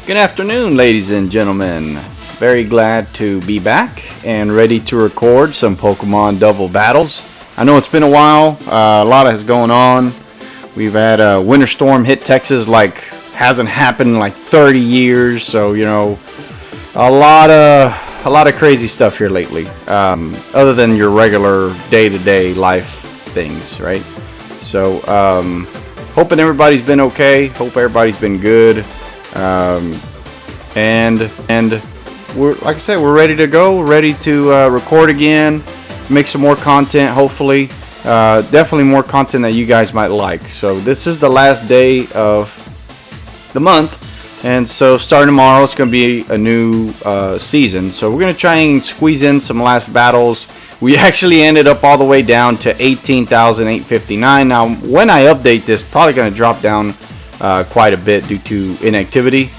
Good afternoon, ladies and gentlemen. Very glad to be back and ready to record some Pokemon double battles. I know it's been a while. A lot has going on. We've had a winter storm hit Texas like hasn't happened in like 30 years. So you know, a lot of crazy stuff here lately. Other than your regular day-to-day life things, right? So hoping everybody's been okay. Hope everybody's been good. And we're, like I said, we're ready to go, ready to record again, make some more content, hopefully. Definitely more content that you guys might like. So this is the last day of the month, and so starting tomorrow it's going to be a new season. So we're going to try and squeeze in some last battles. We actually ended up all the way down to 18,859. Now when I update this, probably going to drop down quite a bit due to inactivity.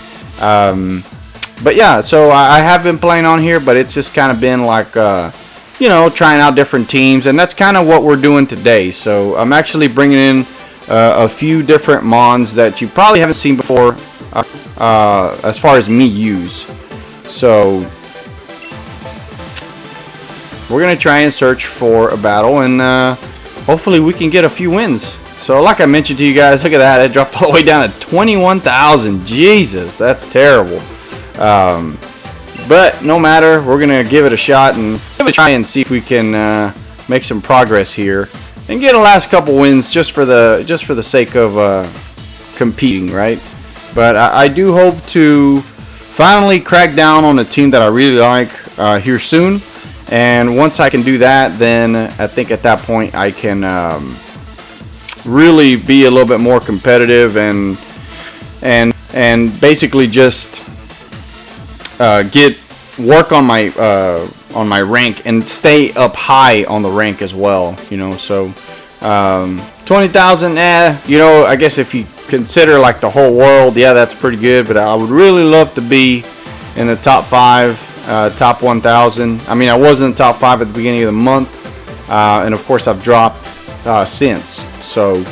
But yeah, so I have been playing on here, but it's just kind of been like you know, trying out different teams, and that's kind of what we're doing today. So I'm actually bringing in a few different mons that you probably haven't seen before as far as me use. So we're gonna try and search for a battle, and hopefully we can get a few wins. So like I mentioned to you guys, look at that, it dropped all the way down to 21,000. Jesus, that's terrible. But no matter, we're gonna give it a shot and try and see if we can make some progress here and get a last couple wins just for the sake of competing, right? But I do hope to finally crack down on a team that I really like here soon. And once I can do that, then I think at that point I can really be a little bit more competitive and basically just work on my rank and stay up high on the rank as well, you know. So 20,000, you know, I guess if you consider like the whole world, yeah, that's pretty good, but I would really love to be in the top 5, top 1,000. I mean, I was in the top 5 at the beginning of the month, and of course I've dropped since. So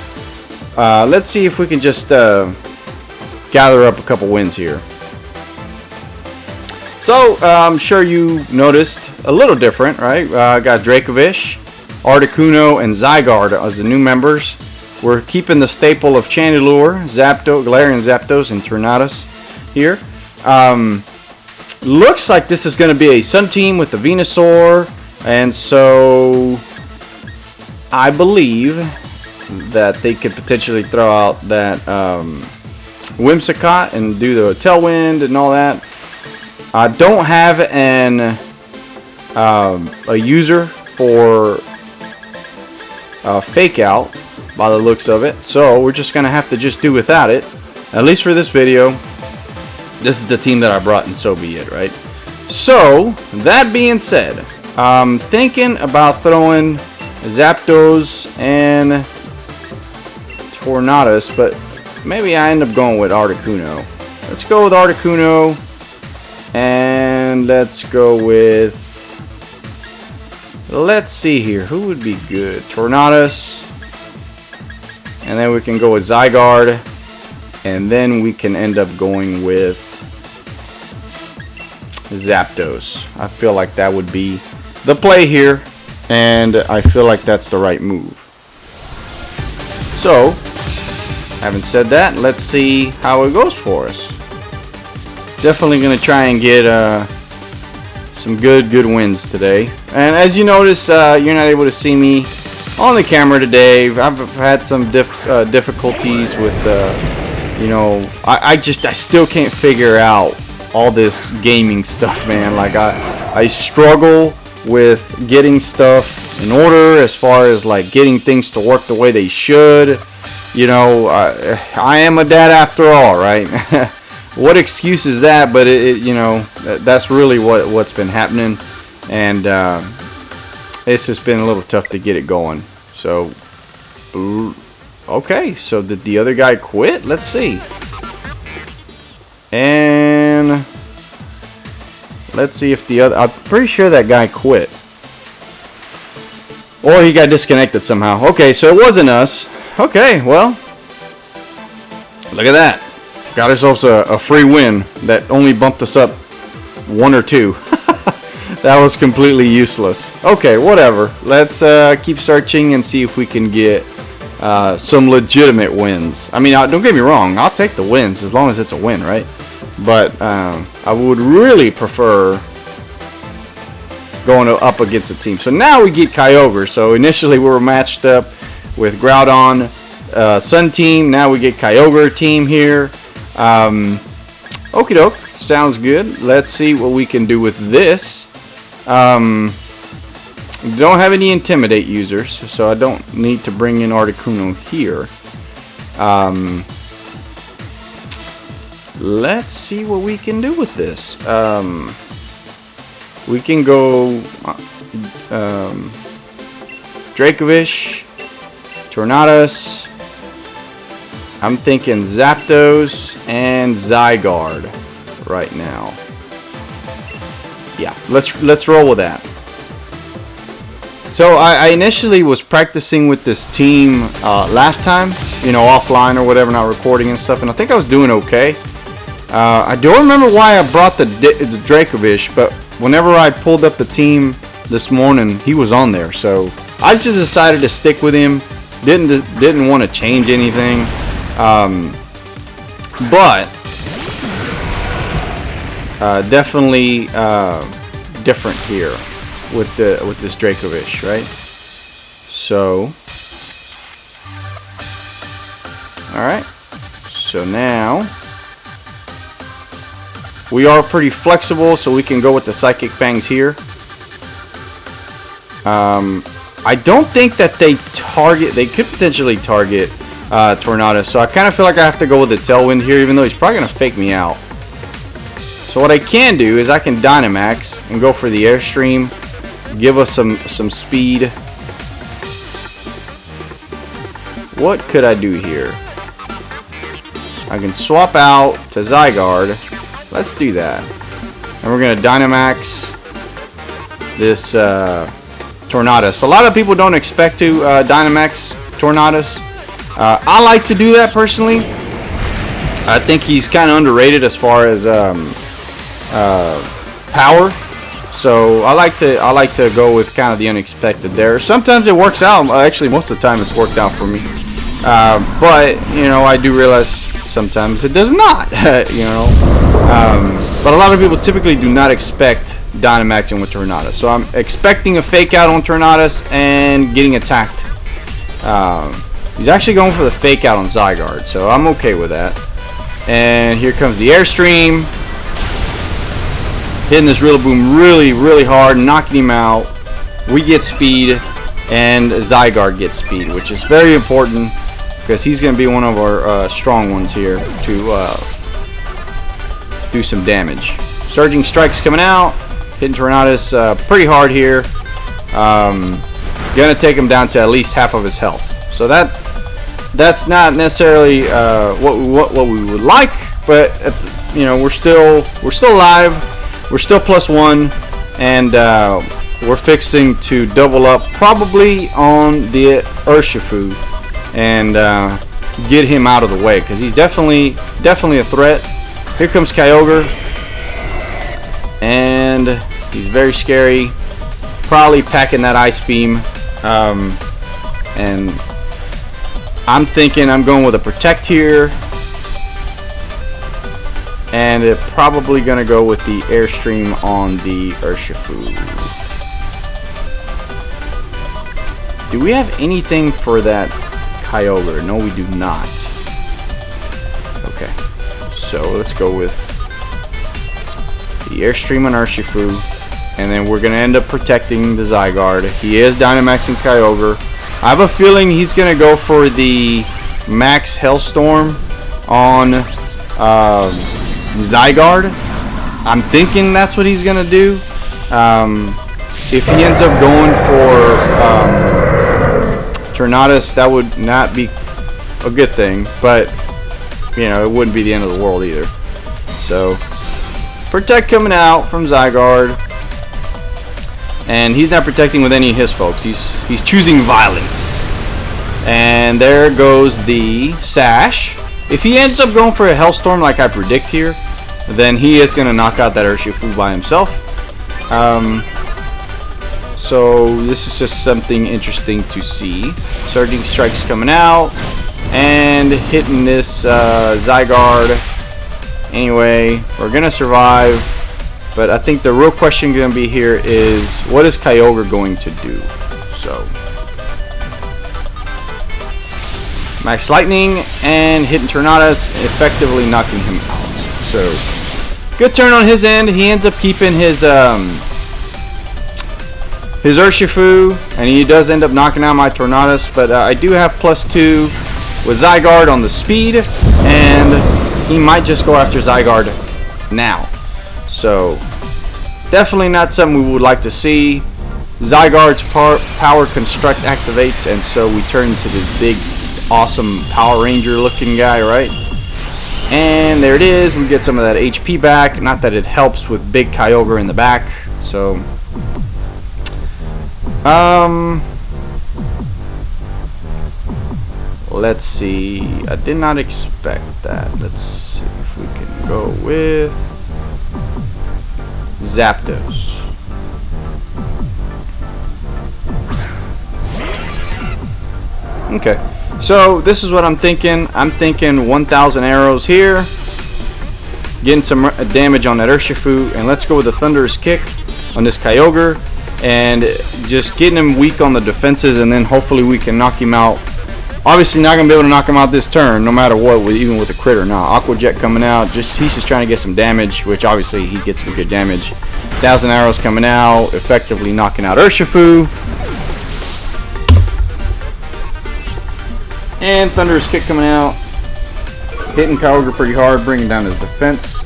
let's see if we can just gather up a couple wins here. So I'm sure you noticed a little different, right? I got Dracovish, Articuno, and Zygarde as the new members. We're keeping the staple of Chandelure, Galarian Zapdos, and Tornadus here. Looks like this is going to be a Sun team with the Venusaur, and so I believe that they could potentially throw out that Whimsicott and do the Tailwind and all that. I don't have a user for Fake Out by the looks of it, so we're just gonna have to just do without it, at least for this video. This is the team that I brought, and so be it, right? So that being said, I'm thinking about throwing Zapdos and Tornadus, but maybe I end up going with Articuno. Let's go with Articuno. And let's go with, let's see here, who would be good? Tornadus, and then we can go with Zygarde, and then we can end up going with Zapdos. I feel like that would be the play here, and I feel like that's the right move. So, having said that, let's see how it goes for us. Definitely going to try and get some good wins today. And as you notice, you're not able to see me on the camera today. I've had some difficulties with, you know, I still can't figure out all this gaming stuff, man. Like I struggle with getting stuff in order as far as like getting things to work the way they should. You know, I am a dad after all, right? What excuse is that? But you know, that's really what's been happening, and it's just been a little tough to get it going. So, okay, so did the other guy quit? Let's see. And let's see if the other, I'm pretty sure that guy quit. Or he got disconnected somehow. Okay, so it wasn't us. Okay, well, look at that. Got ourselves a free win that only bumped us up 1 or 2. That was completely useless. Okay, whatever. Let's keep searching and see if we can get some legitimate wins. I mean, don't get me wrong. I'll take the wins as long as it's a win, right? But I would really prefer going up against a team. So now we get Kyogre. So initially we were matched up with Groudon Sun Team. Now we get Kyogre team here. Okie doke. Sounds good. Let's see what we can do with this. Don't have any Intimidate users, so I don't need to bring in Articuno here. Let's see what we can do with this. We can go Dracovish, Tornadus. I'm thinking Zapdos and Zygarde right now. Yeah, let's roll with that. So I initially was practicing with this team last time, you know, offline or whatever, not recording and stuff, and I think I was doing okay. I don't remember why I brought the Dracovish, but whenever I pulled up the team this morning, he was on there, so I just decided to stick with him. Didn't want to change anything, but definitely different here with this Dracovish, right? So, all right. So now we are pretty flexible, so we can go with the Psychic Fangs here. I don't think that they could potentially target Tornadus, so I kind of feel like I have to go with the Tailwind here, even though he's probably going to fake me out. So what I can do is I can Dynamax and go for the Airstream, give us some speed. What could I do here? I can swap out to Zygarde. Let's do that. And we're going to Dynamax this Tornadus. A lot of people don't expect to Dynamax Tornadus. I like to do that personally. I think he's kind of underrated as far as power. So I like to go with kind of the unexpected there. Sometimes it works out. Actually, most of the time it's worked out for me. But you know, I do realize sometimes it does not. You know, but a lot of people typically do not expect Dynamaxing with Tornadus. So I'm expecting a fake out on Tornadus and getting attacked. He's actually going for the fake out on Zygarde, so I'm okay with that. And here comes the Airstream. Hitting this Rillaboom really, really hard, knocking him out. We get speed, and Zygarde gets speed, which is very important because he's going to be one of our strong ones here to do some damage. Surging Strike's coming out, hitting Tornadus pretty hard here. Going to take him down to at least half of his health. So that's not necessarily what we would like, but you know, we're still alive. We're still +1, and we're fixing to double up probably on the Urshifu and get him out of the way because he's definitely a threat. Here comes Kyogre, and he's very scary. Probably packing that Ice Beam, and I'm thinking I'm going with a Protect here. And it's probably going to go with the Airstream on the Urshifu. Do we have anything for that Kyogre? No, we do not. Okay. So let's go with the Airstream on Urshifu. And then we're going to end up protecting the Zygarde. He is Dynamaxing Kyogre. I have a feeling he's going to go for the Max Hellstorm on Zygarde. I'm thinking that's what he's gonna do. If he ends up going for Tornadus, that would not be a good thing, but you know, it wouldn't be the end of the world either. So Protect coming out from Zygarde, and he's not protecting with any of his folks. He's choosing violence, and there goes the Sash. If he ends up going for a Hellstorm like I predict here, then he is going to knock out that Urshifu by himself. So this is just something interesting to see. Surging Strike's coming out and hitting this Zygarde. Anyway, we're going to survive. But I think the real question going to be here is, what is Kyogre going to do? So, Max Lightning and hitting Tornadus, effectively knocking him out. So, good turn on his end. He ends up keeping his Urshifu, and he does end up knocking out my Tornadus. But I do have +2 with Zygarde on the speed, and he might just go after Zygarde now. So, definitely not something we would like to see. Zygarde's power construct activates, and so we turn into this big, awesome Power Ranger looking guy, right? And there it is. We get some of that HP back. Not that it helps with big Kyogre in the back. So, let's see. I did not expect that. Let's see if we can go with Zapdos. Okay, so this is what I'm thinking. I'm thinking 1,000 arrows here, getting some damage on that Urshifu, and let's go with the Thunderous Kick on this Kyogre, and just getting him weak on the defenses, and then hopefully we can knock him out. Obviously not going to be able to knock him out this turn, no matter what, even with the crit or not. Aqua Jet coming out, he's just trying to get some damage, which obviously he gets some good damage. 1,000 arrows coming out, effectively knocking out Urshifu. And Thunderous Kick coming out, hitting Kyogre pretty hard, bringing down his defense.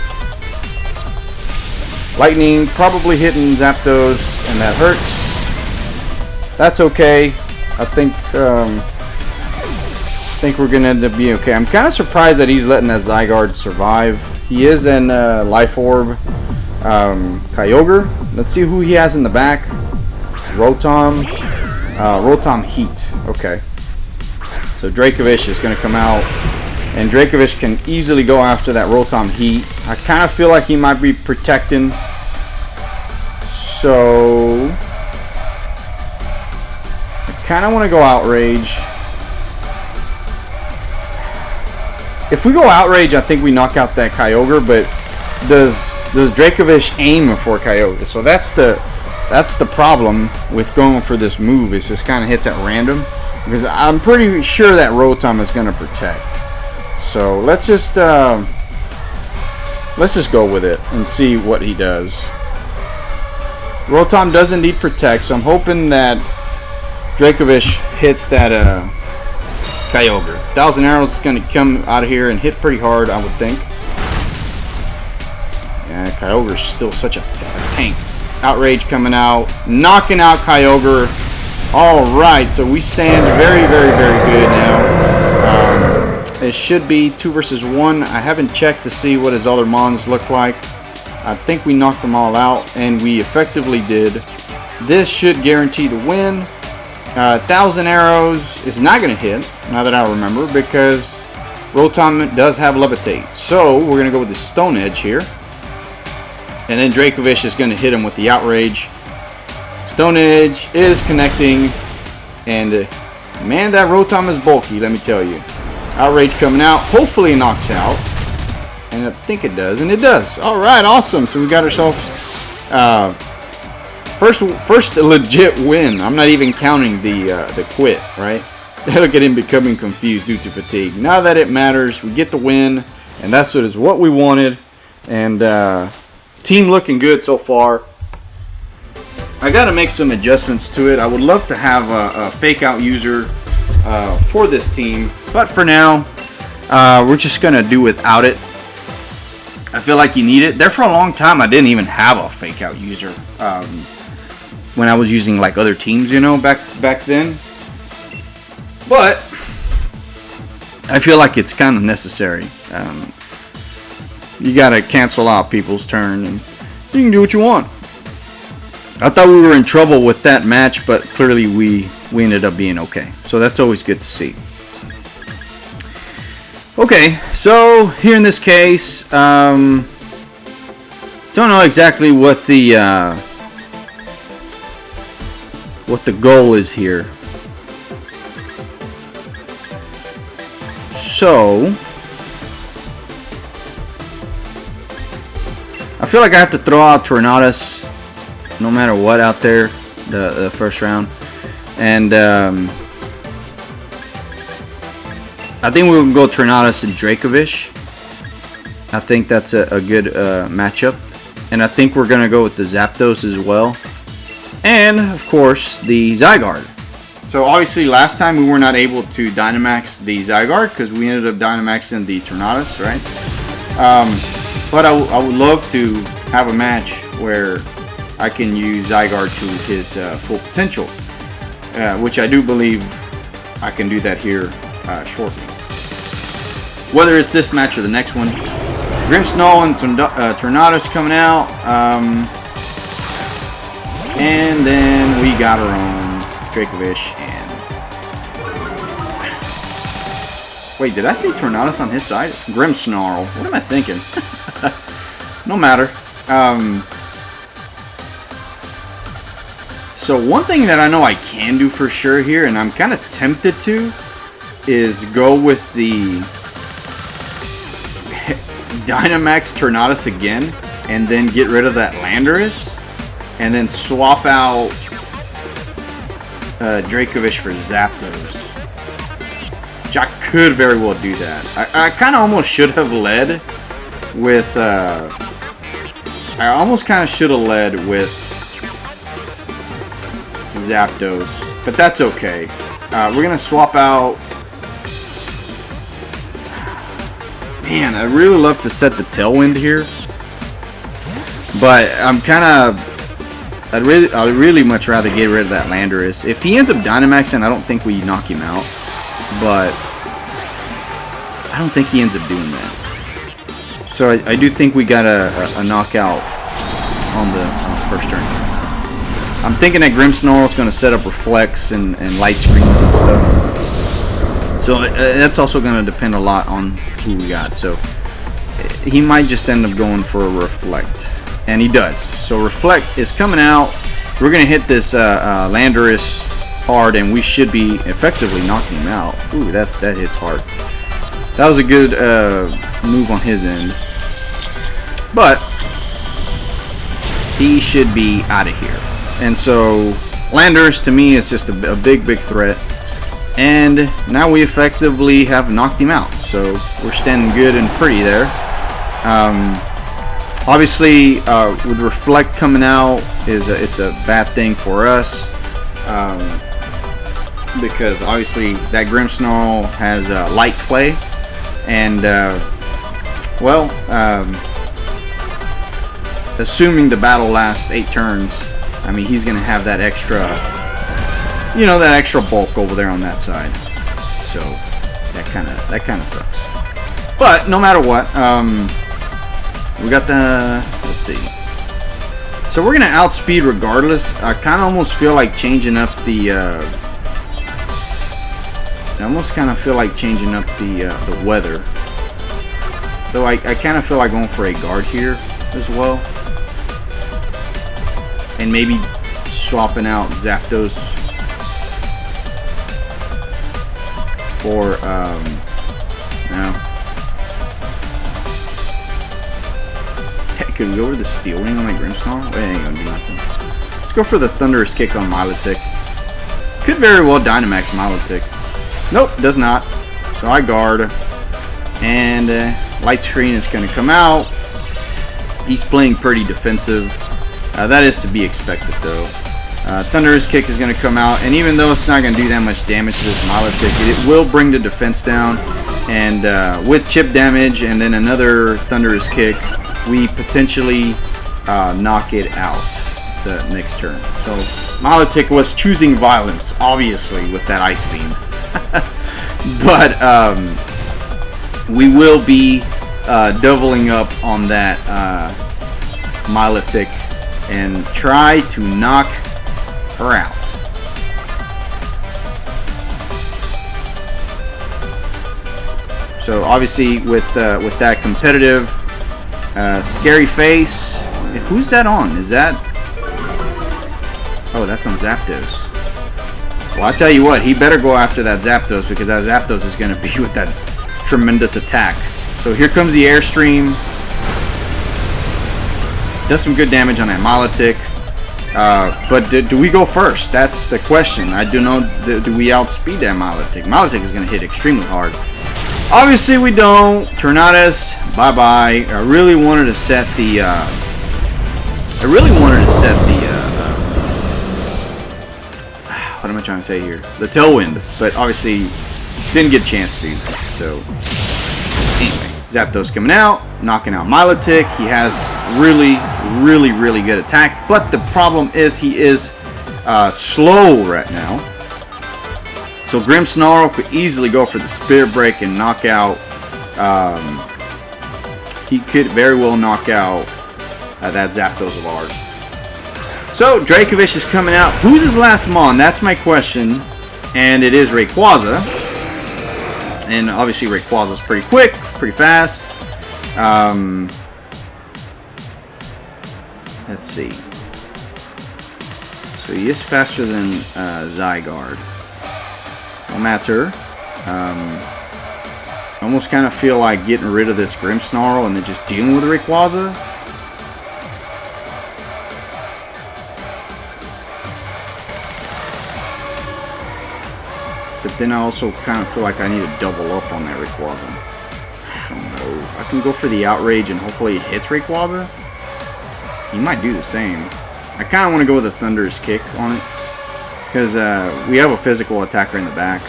Lightning probably hitting Zapdos, and that hurts. That's okay. I think we're gonna end up being okay. I'm kind of surprised that he's letting that Zygarde survive. He is in Life Orb Kyogre. Let's see who he has in the back. Rotom. Rotom Heat. Okay. So Dracovish is going to come out, and Dracovish can easily go after that Rotom Heat. I kind of feel like he might be protecting. So I kind of want to go Outrage. If we go Outrage, I think we knock out that Kyogre, but does Dracovish aim for Kyogre? So that's the problem with going for this move. It just kind of hits at random, because I'm pretty sure that Rotom is going to protect. So let's just go with it and see what he does. Rotom does indeed protect, so I'm hoping that Dracovish hits that Kyogre. 1,000 arrows is going to come out of here and hit pretty hard, I would think. Yeah, Kyogre's still such a tank. Outrage coming out, knocking out Kyogre. Alright, so we stand very, very, very good now. It should be 2 versus 1. I haven't checked to see what his other mons look like. I think we knocked them all out, and we effectively did. This should guarantee the win. 1,000 arrows is not going to hit, now that I remember, because Rotom does have Levitate. So we're going to go with the Stone Edge here. And then Dracovish is going to hit him with the Outrage. Stone Edge is connecting, and man, that Rotom is bulky, let me tell you. Outrage coming out, hopefully it knocks out, and I think it does, and it does. Alright, awesome. So we got ourselves first legit win. I'm not even counting the quit, right? That'll get him becoming confused due to fatigue. Now that it matters, we get the win, and that's what we wanted. And team looking good so far. I got to make some adjustments to it. I would love to have a fake out user for this team, but for now, we're just gonna do without it. I feel like you need it. There for a long time, I didn't even have a fake out user when I was using like other teams, you know, back then. But I feel like it's kind of necessary. You gotta cancel out people's turn, and you can do what you want. I thought we were in trouble with that match, but clearly we ended up being okay. So that's always good to see. Okay, so here in this case, don't know exactly what the goal is here. So I feel like I have to throw out Tornadus no matter what out there the first round, and I think we'll go Tornadus and Dracovish. I think that's a good matchup, and I think we're gonna go with the Zapdos as well, and of course the Zygarde. So obviously last time we were not able to Dynamax the Zygarde because we ended up Dynamaxing the Tornadus, right? But I would love to have a match where I can use Zygarde to his full potential, which I do believe I can do that here shortly. Whether it's this match or the next one, Grimmsnarl and Tornadus coming out, and then we got our own Dracovish and... Wait, did I see Tornadus on his side? Grimmsnarl. What am I thinking? No matter. So one thing that I know I can do for sure here, and I'm kind of tempted to, is go with the Dynamax Tornadus again, and then get rid of that Landorus, and then swap out Dracovish for Zapdos. Which I could very well do that. I kind of almost should have led with... I almost kind of should have led with Zapdos, but that's okay. We're gonna swap out. Man, I really love to set the Tailwind here, but I'm kind of. I'd really much rather get rid of that Landorus. If he ends up Dynamaxing, I don't think we knock him out, but I don't think he ends up doing that. So I do think we got a knockout on the first turn. I'm thinking that Grimmsnarl is going to set up Reflects and light screens and stuff. So that's also going to depend a lot on who we got. So he might just end up going for a Reflect. And he does. So Reflect is coming out. We're going to hit this Landorus hard, and we should be effectively knocking him out. Ooh, that hits hard. That was a good move on his end. But he should be out of here. And so Landorus to me is just a big threat. And now we effectively have knocked him out. So we're standing good and pretty there. Obviously, with Reflect coming out, it's a bad thing for us. Because obviously that Grimmsnarl has Light Clay. And, assuming the battle lasts 8 turns, I mean, he's going to have that extra, that extra bulk over there on that side. So that kind of sucks. But no matter what, we got the, let's see. So we're going to outspeed regardless. I kind of almost feel like changing up the, the weather. Though I kind of feel like going for a guard here as well. And maybe swapping out Zapdos for, no. Could we go over the Steel Wing on my Grimmsnarl? It ain't gonna do nothing. Let's go for the Thunderous Kick on Milotic. Could very well Dynamax Milotic. Nope, does not. So I guard. And Light Screen is going to come out. He's playing pretty defensive. That is to be expected, though. Thunderous Kick is going to come out. And even though it's not going to do that much damage to this Milotic, it will bring the defense down. And with chip damage and then another Thunderous Kick, we potentially knock it out the next turn. So Milotic was choosing violence, obviously, with that Ice Beam. But we will be doubling up on that Milotic and try to knock her out. So obviously with that competitive scary face, who's that on? Is that? Oh, that's on Zapdos. Well, I tell you what, he better go after that Zapdos, because that Zapdos is going to be with that tremendous attack. So here comes the Airstream. Does some good damage on that Milotic. But do we go first? That's the question. I do know, do we outspeed that Milotic? Milotic is going to hit extremely hard. Obviously we don't. Tornadus, bye-bye. I really wanted to set the... what am I trying to say here? The Tailwind, but obviously didn't get a chance to. So anyway, Zapdos coming out, knocking out Milotic. He has really good attack, but the problem is he is slow right now. So Grimmsnarl could easily go for the Spirit Break and knock out. He could very well knock out that Zapdos of ours. So, Dracovish is coming out. Who's his last Mon? That's my question. And it is Rayquaza. And obviously Rayquaza is pretty quick, pretty fast. Let's see. So he is faster than Zygarde. No matter. I almost kind of feel like getting rid of this Grimmsnarl and then just dealing with Rayquaza. But then I also kind of feel like I need to double up on that Rayquaza. I don't know. I can go for the Outrage and hopefully it hits Rayquaza. He might do the same. I kind of want to go with a Thunderous Kick on it, because we have a physical attacker in the back.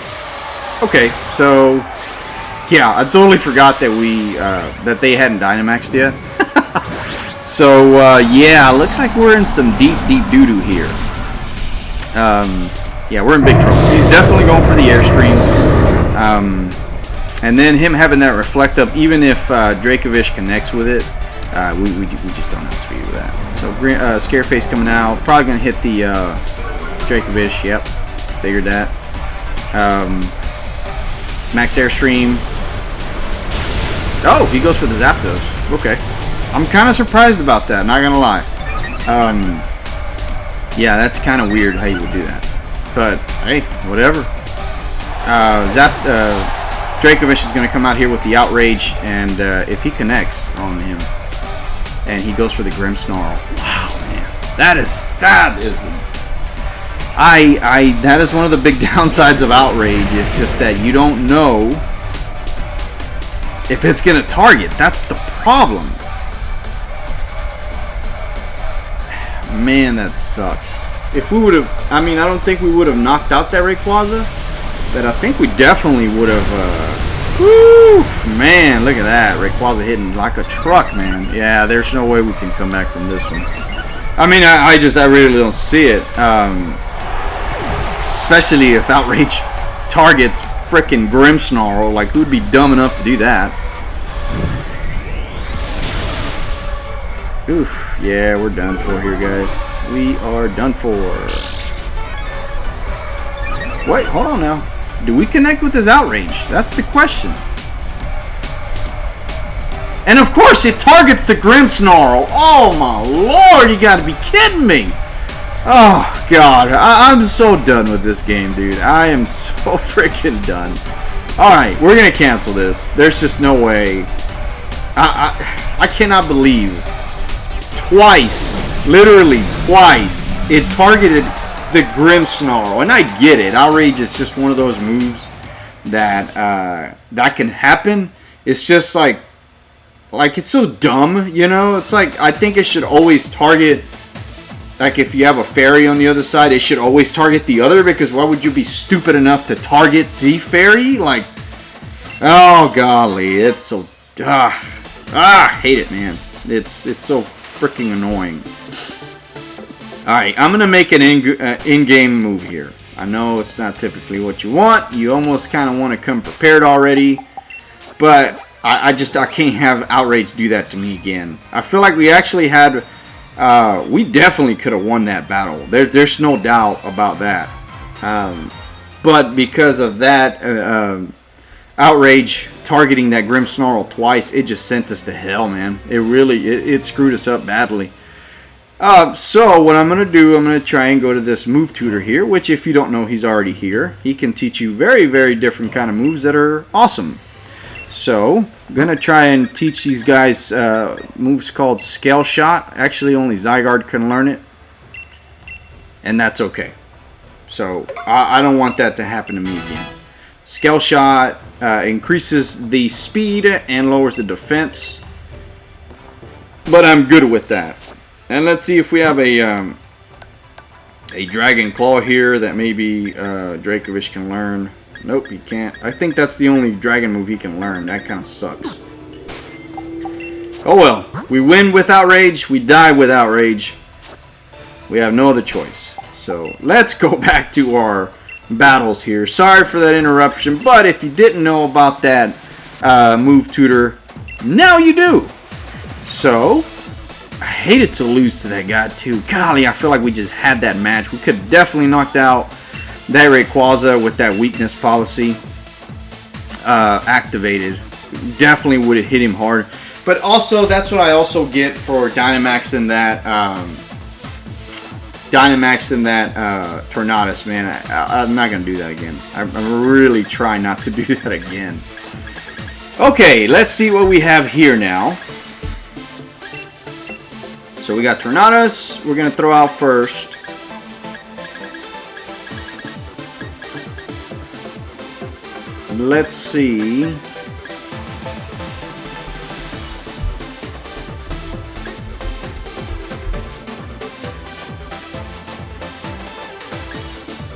Okay, so yeah, I totally forgot that that they hadn't Dynamaxed yet. So yeah, looks like we're in some deep doo-doo here. Yeah, we're in big trouble. He's definitely going for the Airstream. And then him having that Reflect Up, even if Dracovish connects with it, we just don't have speed with that. So Scareface coming out. Probably going to hit the Dracovish. Yep, figured that. Max Airstream. Oh, he goes for the Zapdos. Okay. I'm kind of surprised about that, not going to lie. Yeah, that's kind of weird how you would do that. But, hey, whatever. Dracovish is going to come out here with the Outrage, and if he connects on him, and he goes for the Grimmsnarl. Wow, man. That is one of the big downsides of Outrage. It's just that you don't know if it's going to target. That's the problem. Man, that sucks. If we would have, I mean, I don't think we would have knocked out that Rayquaza, but I think we definitely would have, woo, man, look at that, Rayquaza hitting like a truck, man. Yeah, there's no way we can come back from this one. I mean, I really don't see it, especially if Outrage targets frickin' Grimmsnarl. Like, who'd be dumb enough to do that? Oof, yeah, we're done for here, guys. We are done for. Wait, hold on now. Do we connect with his Outrage? That's the question. And of course, it targets the Grimmsnarl. Oh my lord, you gotta be kidding me. Oh god, I'm so done with this game, dude. I am so freaking done. Alright, we're gonna cancel this. There's just no way. I cannot believe. Twice, literally twice, it targeted the Grimmsnarl, and I get it. Outrage is just one of those moves that that can happen. It's just like it's so dumb, you know. It's like, I think it should always target. Like, if you have a fairy on the other side, it should always target the other, because why would you be stupid enough to target the fairy? Like, oh golly, it's so I hate it, man. It's so freaking annoying. Alright, I'm gonna make an in-game move here. I know it's not typically what you want. You almost kind of want to come prepared already, but I can't have Outrage do that to me again. I feel like we actually had we definitely could have won that battle. There's no doubt about that. But because of that Outrage targeting that Grim Snarl twice, it just sent us to hell, man. It really, it screwed us up badly. So what I'm going to do, I'm going to try and go to this move tutor here, which if you don't know, he's already here. He can teach you very, very different kind of moves that are awesome. So I'm going to try and teach these guys moves called Scale Shot. Actually, only Zygarde can learn it. And that's okay. So I don't want that to happen to me again. Scale Shot increases the speed and lowers the defense. But I'm good with that. And let's see if we have a Dragon Claw here that maybe Dracovish can learn. Nope, he can't. I think that's the only dragon move he can learn. That kind of sucks. Oh well. We win without rage. We die without rage. We have no other choice. So let's go back to our battles here. Sorry for that interruption, but if you didn't know about that move tutor, now you do. So I hated to lose to that guy too. Golly, I feel like we just had that match. We could have definitely knocked out that Rayquaza with that weakness policy activated. Definitely would have hit him hard. But also, that's what I also get for Dynamaxing that Tornadus, man. I'm not going to do that again. I'm really trying not to do that again. Okay, let's see what we have here now. So we got Tornadus. We're going to throw out first. Let's see.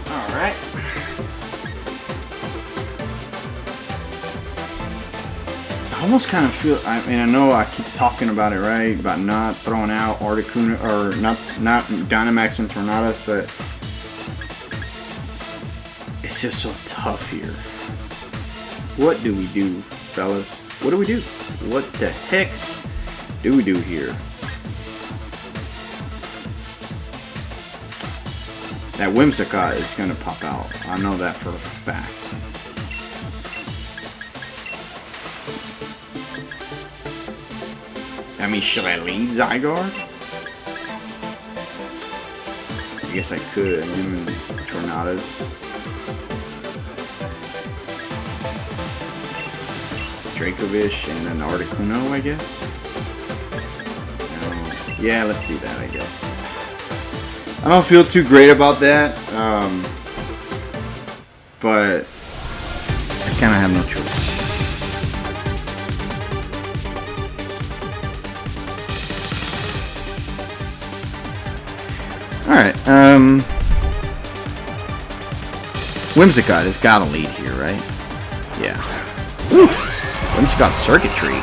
Alright. I almost kind of feel, I mean, I know I keep talking about it, right? About not throwing out Articuno, or not Dynamax and Tornadus, but it's just so tough here. What do we do, fellas? What do we do? What the heck do we do here? That Whimsicott is going to pop out. I know that for a fact. I mean, should I lead Zygarde? I guess I could. Him and Tornadus. Dracovish and then Articuno, I guess. Yeah, let's do that, I guess. I don't feel too great about that, but I kind of have no choice. Alright, Whimsicott has got to lead here, right? Yeah. Woo! Whimsicott Circuitry.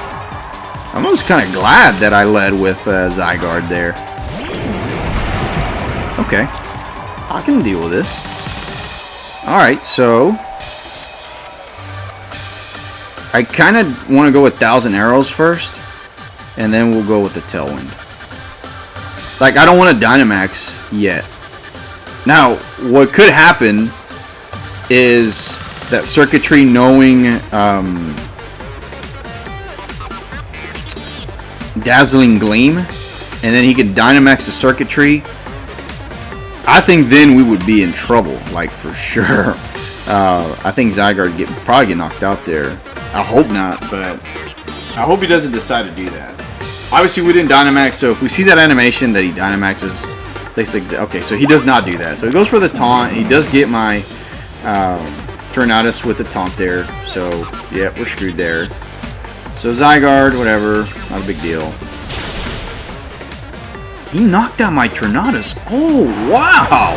I'm almost kind of glad that I led with Zygarde there. Okay. I can deal with this. Alright, so I kind of want to go with 1,000 Arrows first, and then we'll go with the Tailwind. Like, I don't want to Dynamax yet. Now, what could happen is that Circuitry knowing Dazzling Gleam, and then he could Dynamax the Circuitry. I think then we would be in trouble, like, for sure. I think Zygarde probably get knocked out there. I hope not, but I hope he doesn't decide to do that. Obviously, we didn't Dynamax, so if we see that animation that he Dynamaxes, okay, so he does not do that. So he goes for the taunt. He does get my Tornadus with the taunt there. So, yeah, we're screwed there. So Zygarde, whatever, not a big deal. He knocked out my Tornadus. Oh, wow!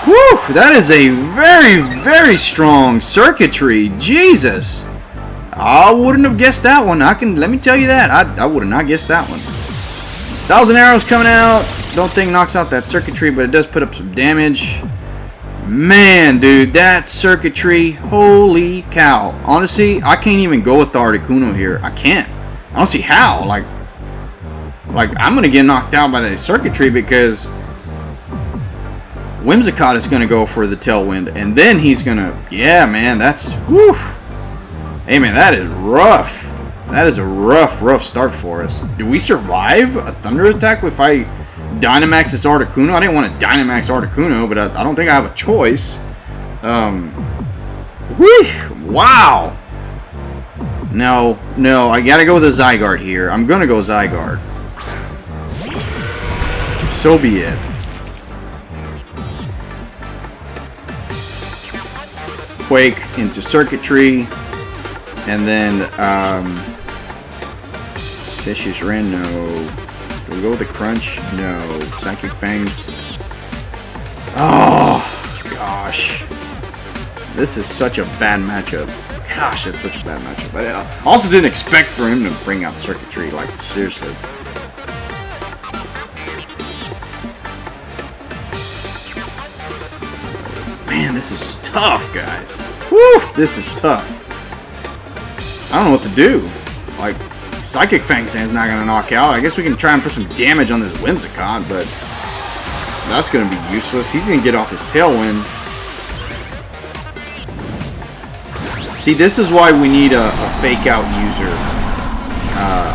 Whew, that is a very, very strong circuitry. Jesus! I wouldn't have guessed that one. Let me tell you that. I would have not guessed that one. 1,000 Arrows coming out. Don't think knocks out that circuitry, but it does put up some damage. Man, dude, that circuitry, holy cow. Honestly, I can't even go with the Articuno here. I can't. I don't see how. Like I'm going to get knocked out by that circuitry because Whimsicott is going to go for the Tailwind, and then he's going to, yeah, man, that's, whew. Hey man, that is rough. That is a rough start for us. Do we survive a thunder attack if I Dynamax this Articuno? I didn't want to Dynamax Articuno, but I don't think I have a choice. Wow. No, I gotta go with a Zygarde here. I'm gonna go Zygarde. So be it. Quake into Circuitry. And then, Vicious Ren, no. Do we go with the Crunch? No. Psychic Fangs. Oh, gosh. This is such a bad matchup. Gosh, it's such a bad matchup. I also didn't expect for him to bring out Circuitry, like, seriously. Man, this is tough, guys. Woo, this is tough. I don't know what to do. Like, Psychic Fang Sand's not going to knock out. I guess we can try and put some damage on this Whimsicott, but that's going to be useless. He's going to get off his Tailwind. See, this is why we need a fake-out user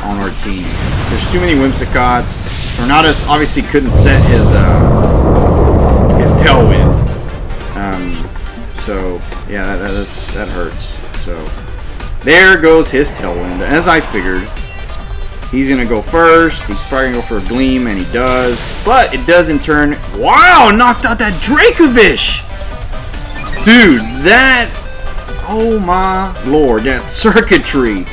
on our team. There's too many Whimsicotts. Tornadus obviously couldn't set his Tailwind. So, yeah, that hurts. So, there goes his Tailwind. As I figured, he's going to go first. He's probably going to go for a Gleam, and he does. But it does in turn. Wow, knocked out that Dracovish! Dude, that... Oh my lord, that Circuitry.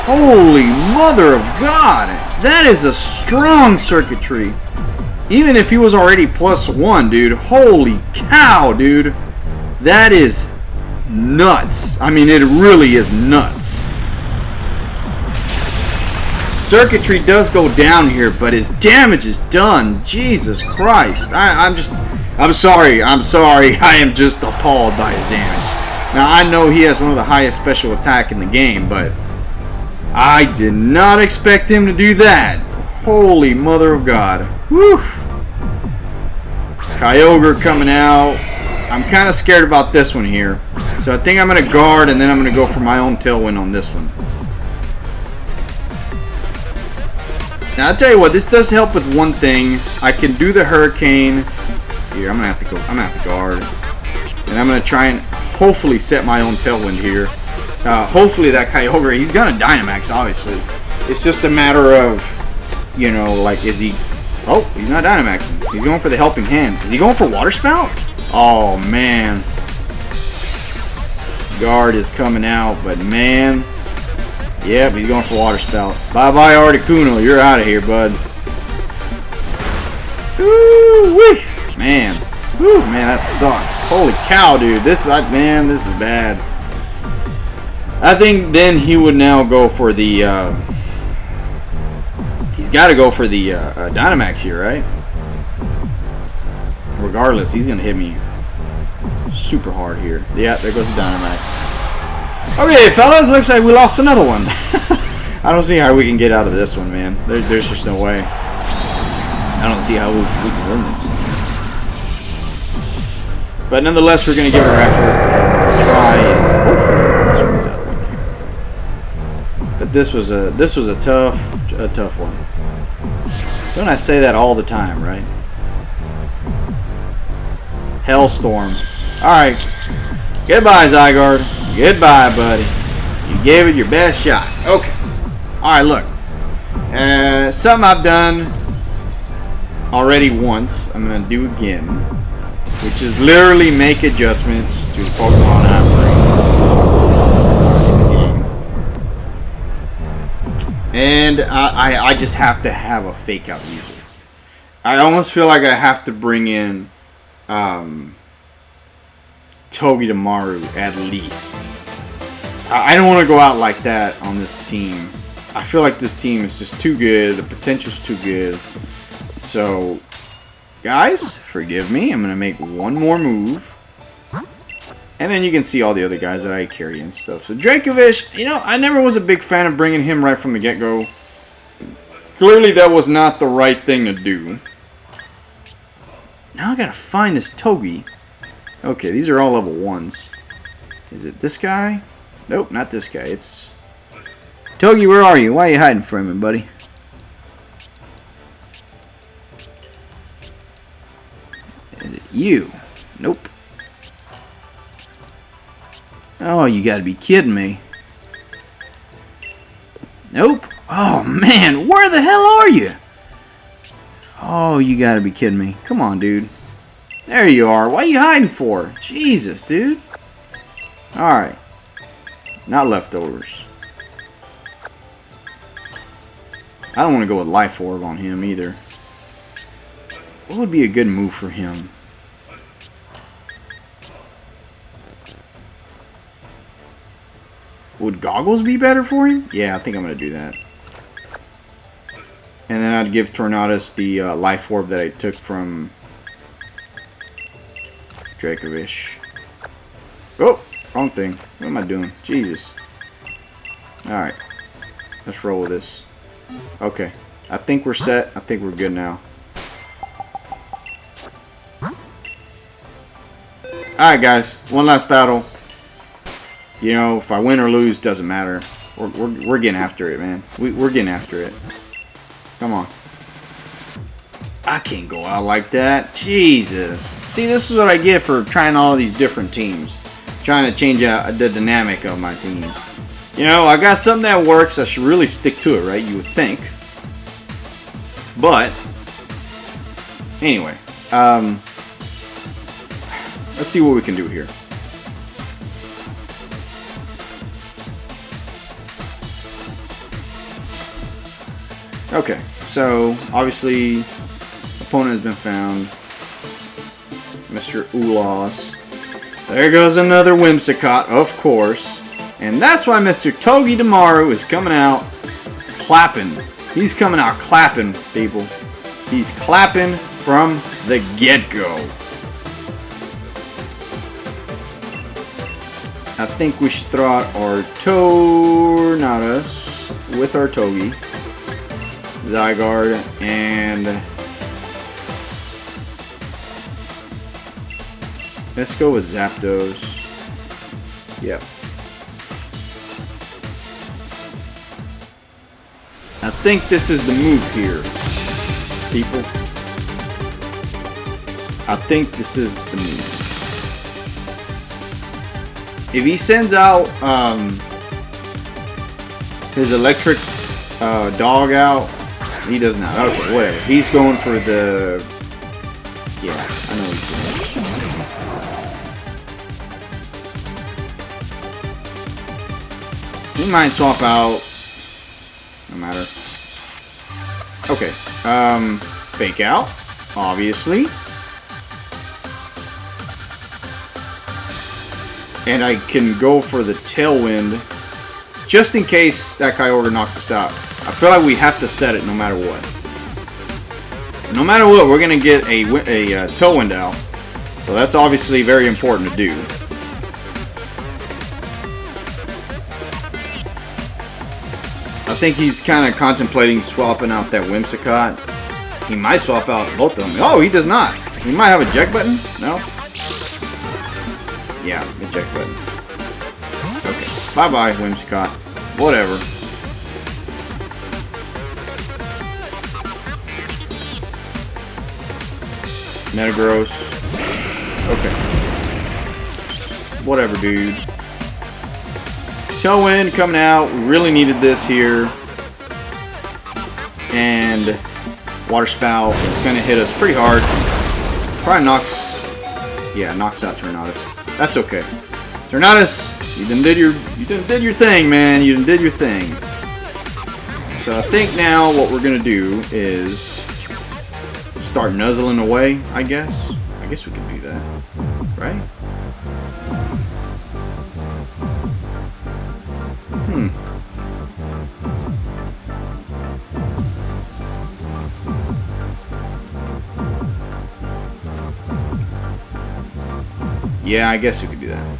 Holy mother of God. That is a strong Circuitry. Even if he was already +1, dude. Holy cow, dude. That is nuts. I mean, it really is nuts. Circuitry does go down here, but his damage is done. Jesus Christ. I'm sorry. I am just appalled by his damage. Now, I know he has one of the highest special attack in the game, but I did not expect him to do that. Holy mother of God. Whew. Kyogre coming out. I'm kind of scared about this one here. So I think I'm going to guard, and then I'm going to go for my own Tailwind on this one. Now, I'll tell you what, this does help with one thing. I can do the Hurricane. Here, I'm going to have to guard. And I'm going to try and hopefully set my own Tailwind here. Hopefully that Kyogre, he's going to Dynamax, obviously. It's just a matter of, you know, like, is he... Oh, he's not Dynamaxing. He's going for the Helping Hand. Is he going for Water Spout? Oh, man. Guard is coming out, but man... Yep, he's going for Water Spout. Bye-bye, Articuno. You're out of here, bud. Woo-wee. Man. Whew, man, that sucks. Holy cow, dude. This is bad. I think then he would now go for the, he's got to go for the Dynamax here, right? Regardless, he's going to hit me super hard here. Yeah, there goes the Dynamax. Okay, fellas, looks like we lost another one. I don't see how we can get out of this one, man. There's just no way. I don't see how we can win this. But nonetheless, we're going to give our effort and try and hopefully squeeze out one here. But this was a tough one. Don't I say that all the time, right? Hellstorm. Alright. Goodbye, Zygarde. Goodbye, buddy. You gave it your best shot. Okay. Alright, look. Something I've done already once, I'm going to do again. Which is literally make adjustments to the Pokemon I'm bringing. And I just have to have a fake out user. I almost feel like I have to bring in Togedemaru at least. I don't want to go out like that on this team. I feel like this team is just too good. The potential's too good. So, guys, forgive me. I'm going to make one more move. And then you can see all the other guys that I carry and stuff. So, Dracovish, you know, I never was a big fan of bringing him right from the get-go. Clearly, that was not the right thing to do. Now I got to find this Togi. Okay, these are all level 1s. Is it this guy? Nope, not this guy. It's... Togi, where are you? Why are you hiding from him, buddy? Is it you? Nope. Oh, you gotta be kidding me. Nope. Oh, man. Where the hell are you? Oh, you gotta be kidding me. Come on, dude. There you are. What are you hiding for? Jesus, dude. Alright. Not leftovers. I don't want to go with Life Orb on him either. What would be a good move for him? Would Goggles be better for him? Yeah, I think I'm going to do that. And then I'd give Tornadus the Life Orb that I took from Dracovish. Oh, wrong thing. What am I doing? Jesus. Alright. Let's roll with this. Okay. I think we're set. I think we're good now. Alright, guys. One last battle. You know, if I win or lose, doesn't matter. We're getting after it, man. We're getting after it. Come on. I can't go out like that. Jesus. See, this is what I get for trying all these different teams. Trying to change out the dynamic of my teams. You know, I got something that works. I should really stick to it, right? You would think. But, anyway. Let's see what we can do here. Okay, so obviously opponent has been found. Mr. Ulas. There goes another Whimsicott, of course. And that's why Mr. Togi Damaru is coming out clapping. He's coming out clapping, people. He's clapping from the get-go. I think we should throw out our Tornadus with our Togi. Zygarde and let's go with Zapdos. Yep. I think this is the move here, people. I think this is the move. If he sends out his electric dog out, he does not. Okay, whatever. He's going for the... Yeah, I know he's doing. He might swap out. No matter. Okay. Fake out. Obviously. And I can go for the Tailwind. Just in case that Kyogre knocks us out. I feel like we have to set it no matter what. No matter what, we're going to get a Tailwind out. So that's obviously very important to do. I think he's kind of contemplating swapping out that Whimsicott. He might swap out both of them. Oh, he does not. He might have a eject button? No? Yeah, eject button. Okay. Bye-bye, Whimsicott. Whatever. Metagross. Okay. Whatever, dude. Tailwind coming out. We really needed this here. And Water Spout is going to hit us pretty hard. Probably knocks... Yeah, knocks out Tornadus. That's okay. Tornadus, you done did your thing, man. You done did your thing. So I think now what we're going to do is start nuzzling away, I guess. I guess we can do that. Right? Yeah, I guess we could do that.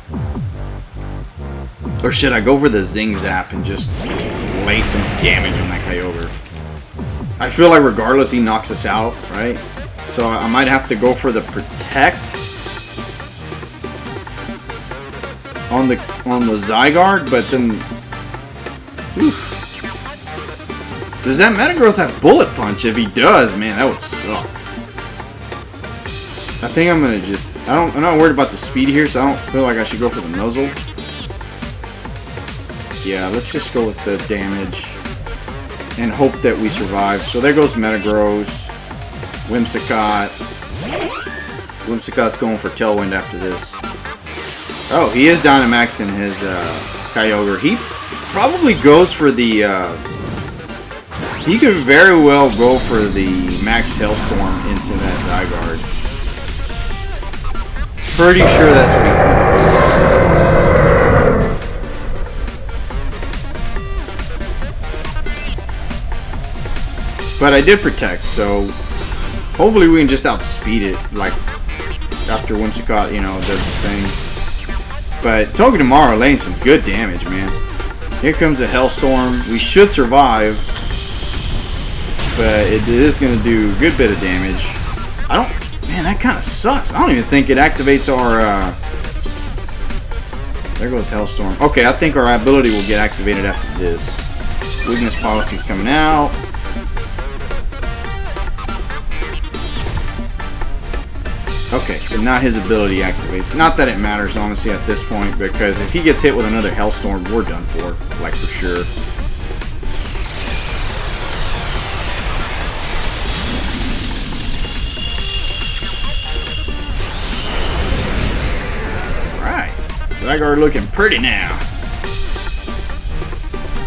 Or should I go for the Zing Zap and just lay some damage on that Kyogre? I feel like regardless he knocks us out, right? So I might have to go for the Protect. on the Zygarde, but then oof. Does that Metagross have Bullet Punch? If he does, man, that would suck. I think I'm gonna just I'm not worried about the speed here, so I don't feel like I should go for the Nuzzle. Yeah, let's just go with the damage and hope that we survive. So there goes Metagross. Whimsicott. Whimsicott's going for Tailwind after this. Oh, he is Dynamaxing his Kyogre. He probably goes for the... he could very well go for the Max Hailstorm into that Zygarde. Pretty sure that's what he's going to do. But I did protect, so hopefully we can just outspeed it, like after Whimsicott, you know, does his thing. But Togedemaru laying some good damage, man. Here comes a Hailstorm. We should survive, but it is going to do a good bit of damage. Man, that kind of sucks. I don't even think it activates our, there goes Hailstorm. Okay, I think our ability will get activated after this. Weakness policy is coming out. Okay, so now his ability activates. Not that it matters, honestly, at this point, because if he gets hit with another Hailstorm, we're done for, like, for sure. Alright, Zygarde looking pretty now.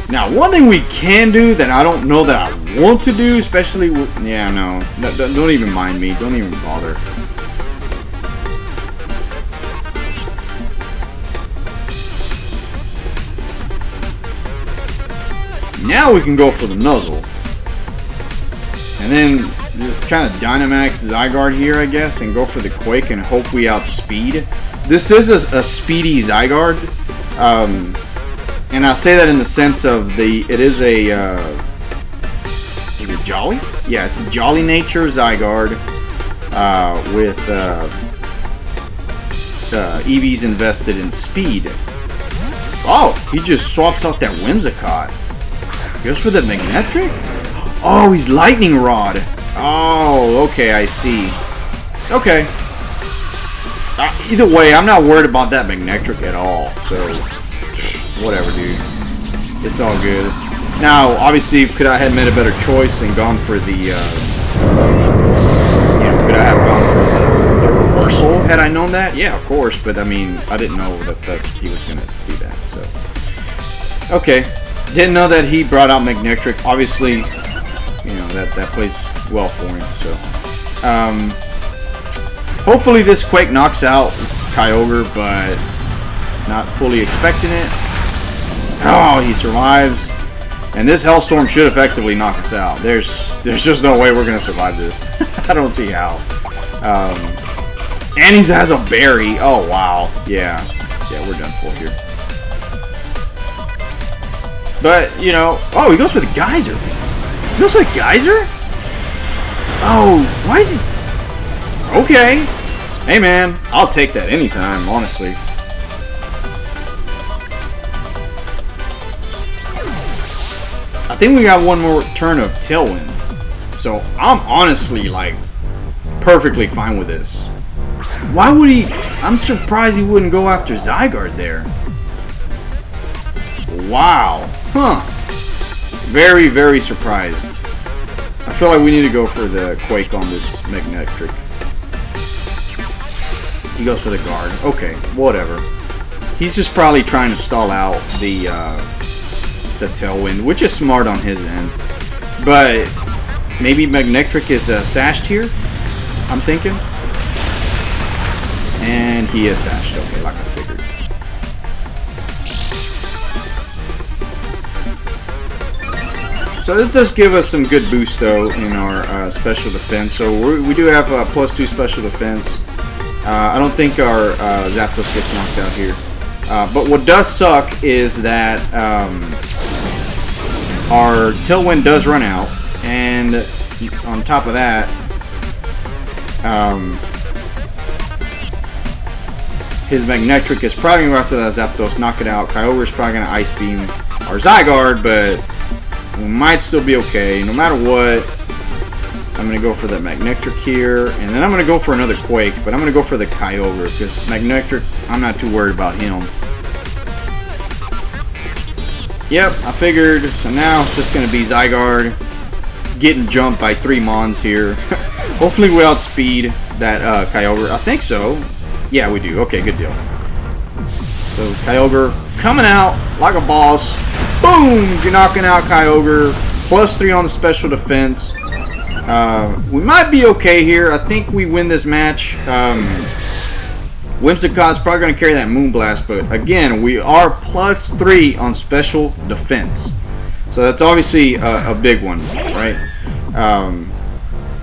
Now, one thing we can do that I don't know that I want to do, especially with... Yeah, no, don't even mind me. Don't even bother. Now we can go for the Nuzzle. And then just kind of Dynamax Zygarde here, I guess, and go for the Quake and hope we outspeed. This is a speedy Zygarde. And I say that in the sense of it is a, is it Jolly? Yeah, it's a Jolly Nature Zygarde with EVs invested in speed. Oh, he just swaps out that Whimsicott. Goes for the Magnetric? Oh, he's Lightning Rod. Oh, okay, I see. Okay. Either way, I'm not worried about that Magnetric at all. So, whatever, dude. It's all good. Now, obviously, could I have made a better choice and gone for the, you know, could I have gone for the reversal had I known that? Yeah, of course. But, I mean, I didn't know that he was going to do that. So, okay. Didn't know that he brought out Magnetric. Obviously, you know, that plays well for him. So, hopefully this Quake knocks out Kyogre, but not fully expecting it. Oh, he survives. And this Hailstorm should effectively knock us out. There's just no way we're going to survive this. I don't see how. And he has a berry. Oh, wow. Yeah. Yeah, we're done for here. But, you know... Oh, he goes for the Geyser. He goes for the Geyser? Oh, why is he... Okay. Hey, man. I'll take that anytime, honestly. I think we got one more turn of Tailwind. So, I'm honestly, like, perfectly fine with this. Why would he... I'm surprised he wouldn't go after Zygarde there. Wow. Huh. Very, very surprised. I feel like we need to go for the Quake on this Magnetric. He goes for the Guard. Okay, whatever. He's just probably trying to stall out the Tailwind, which is smart on his end. But maybe Magnetric is sashed here, I'm thinking. And he is sashed. Okay, like I figured. So this does give us some good boost, though, in our special defense. So we do have a +2 special defense. I don't think our Zapdos gets knocked out here. But what does suck is that our Tailwind does run out. And on top of that, His Magnetric is probably going to go after that Zapdos, knock it out. Kyogre is probably going to Ice Beam our Zygarde, but we might still be okay. No matter what, I'm going to go for that Magnetric here, and then I'm going to go for another Quake, but I'm going to go for the Kyogre, because Magnetric, I'm not too worried about him. Yep, I figured. So now it's just going to be Zygarde getting jumped by 3 Mons here. Hopefully we outspeed that Kyogre. I think so. Yeah, we do. Okay, good deal. So Kyogre coming out like a boss. Boom! You're knocking out Kyogre. +3 on the special defense. We might be okay here. I think we win this match. Whimsicott's probably going to carry that Moonblast, but again, we are +3 on special defense. So that's obviously a big one, right?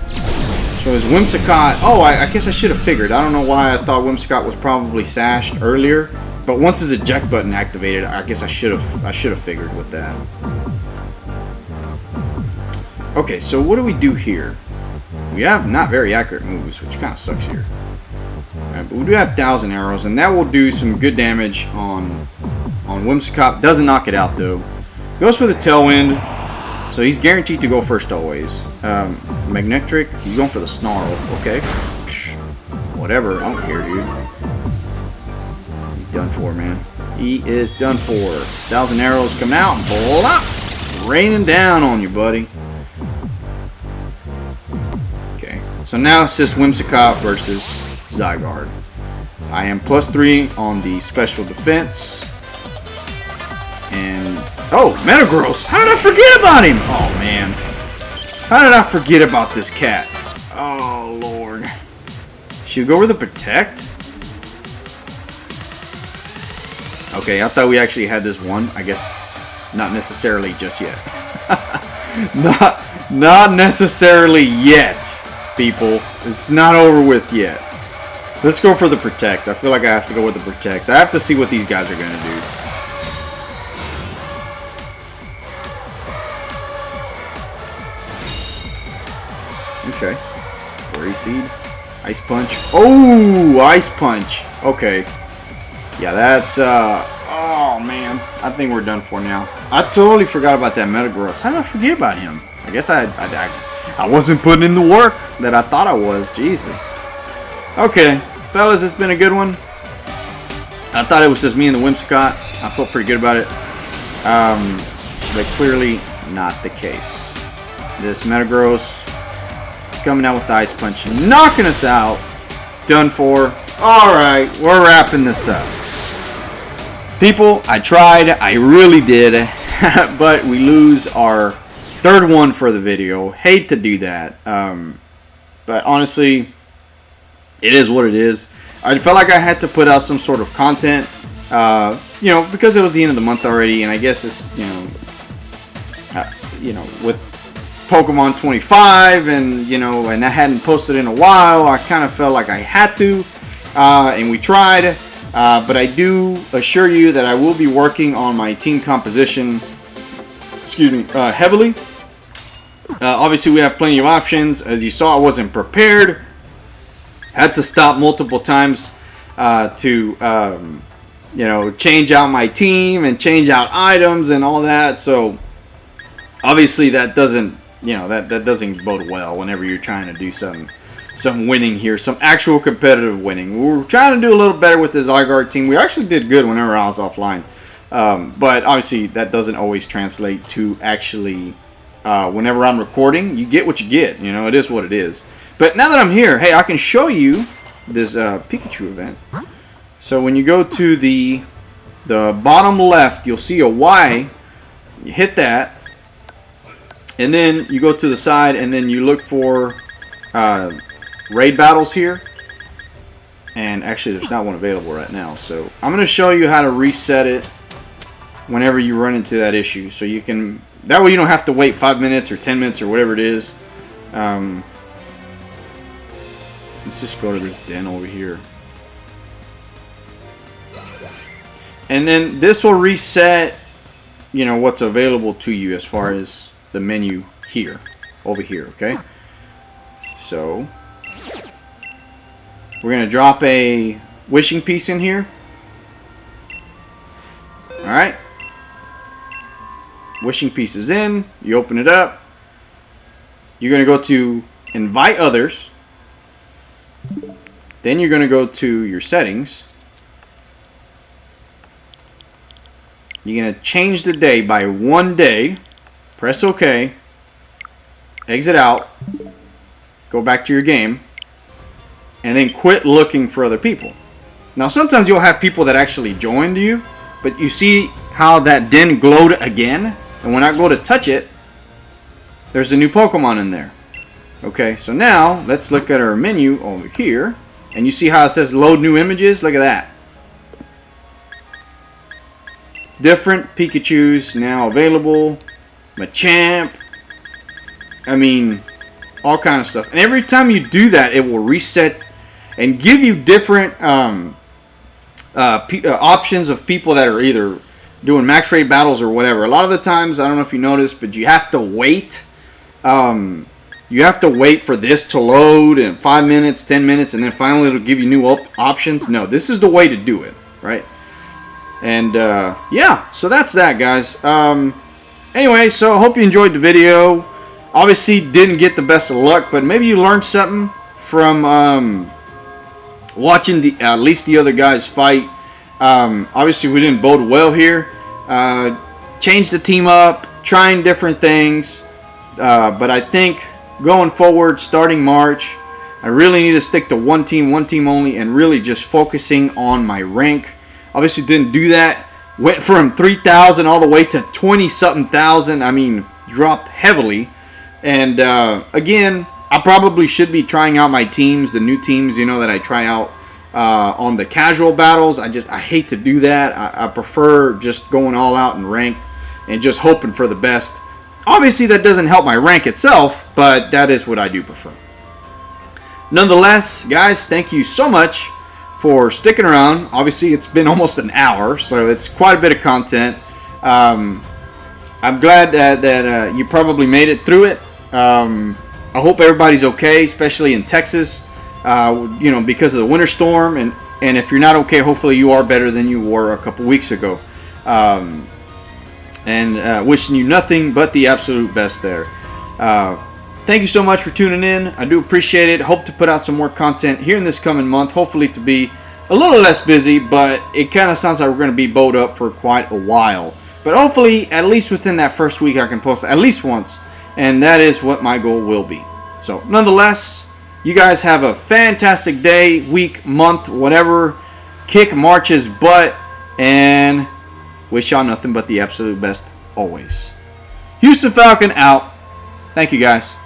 So is Whimsicott... Oh, I guess I should have figured. I don't know why I thought Whimsicott was probably sashed earlier, but once his eject button activated, I guess I should have figured with that. Okay, so what do we do here? We have not very accurate moves, which kind of sucks here. Right, but we do have 1,000 arrows, and that will do some good damage on Whimsicott. Doesn't knock it out though. Goes for the Tailwind, so he's guaranteed to go first always. Magnetric, he's going for the Snarl. Okay, whatever. I don't care, dude. He's done for, man. He is done for. 1,000 arrows coming out, and blop, raining down on you, buddy. Okay, so now it's just Whimsicott versus Zygarde. I am +3 on the special defense. And oh, Metagross! How did I forget about him? Oh man, how did I forget about this cat? Oh lord. Should we go with the Protect? Okay, I thought we actually had this one. I guess not necessarily just yet. not necessarily yet, people. It's not over with yet. Let's go for the Protect. I feel like I have to go with the Protect. I have to see what these guys are going to do. Okay. Worry Seed. Ice Punch. Oh, Ice Punch. Okay. Yeah, that's, oh, man. I think we're done for now. I totally forgot about that Metagross. How did I forget about him? I guess I wasn't putting in the work that I thought I was. Jesus. Okay. Fellas, it's been a good one. I thought it was just me and the Whimsicott. I felt pretty good about it. But clearly not the case. This Metagross is coming out with the Ice Punch, knocking us out. Done for. Alright, we're wrapping this up. People, I tried. I really did. But we lose our 3rd one for the video. Hate to do that. But honestly, it is what it is. I felt like I had to put out some sort of content, you know, because it was the end of the month already, and I guess it's, with Pokemon 25, and and I hadn't posted in a while, I kind of felt like I had to, and we tried, but I do assure you that I will be working on my team composition, heavily. Obviously, we have plenty of options. As you saw, I wasn't prepared. Had to stop multiple times to change out my team and change out items and all that. So obviously that doesn't that doesn't bode well whenever you're trying to do some winning here, some actual competitive winning. We were trying to do a little better with the Zygarde team. We actually did good whenever I was offline, but obviously that doesn't always translate to actually whenever I'm recording. You get what you get. It is what it is. But now that I'm here, hey, I can show you this Pikachu event. So when you go to the bottom left, you'll see a Y. You hit that, and then you go to the side, and then you look for raid battles here. And actually, there's not one available right now. So I'm going to show you how to reset it whenever you run into that issue. So you can, that way you don't have to wait 5 minutes or 10 minutes or whatever it is. Let's just go to this den over here. And then this will reset, what's available to you as far as the menu here, over here, okay? So, we're going to drop a wishing piece in here. Alright. Wishing piece is in. You open it up. You're going to go to invite others. Then you're going to go to your settings. You're going to change the day by 1 day. Press OK. Exit out. Go back to your game. And then quit looking for other people. Now sometimes you'll have people that actually joined you. But you see how that didn't glow again? And when I go to touch it, there's a new Pokemon in there. Okay, so now let's look at our menu over here. And you see how it says load new images? Look at that. Different Pikachus now available. Machamp. I mean, all kind of stuff. And every time you do that, it will reset and give you different options of people that are either doing max rate battles or whatever. A lot of the times, I don't know if you noticed, but you have to wait. You have to wait for this to load in 5 minutes, 10 minutes, and then finally it'll give you new options. No, this is the way to do it, right? And yeah, so that's that, guys. Anyway, so I hope you enjoyed the video. Obviously, didn't get the best of luck, but maybe you learned something from watching at least the other guys fight. Obviously, we didn't bode well here. Changed the team up, trying different things. But I think going forward, starting March, I really need to stick to one team only, and really just focusing on my rank. Obviously, didn't do that. Went from 3,000 all the way to 20-something thousand. I mean, dropped heavily. And again, I probably should be trying out my teams, the new teams, you know, that I try out on the casual battles. I hate to do that. I prefer just going all out and ranked and just hoping for the best. Obviously, that doesn't help my rank itself, but that is what I do prefer. Nonetheless, guys, thank you so much for sticking around. Obviously, it's been almost an hour, so it's quite a bit of content. I'm glad that you probably made it through it. I hope everybody's okay, especially in Texas, you know, because of the winter storm. And if you're not okay, hopefully you are better than you were a couple weeks ago. Wishing you nothing but the absolute best there. Thank you so much for tuning in. I do appreciate it. Hope to put out some more content here in this coming month. Hopefully to be a little less busy, but it kind of sounds like we're going to be bowed up for quite a while. But hopefully, at least within that first week, I can post at least once. And that is what my goal will be. So, nonetheless, you guys have a fantastic day, week, month, whatever. Kick March's butt. And wish y'all nothing but the absolute best always. Houston Falcon out. Thank you, guys.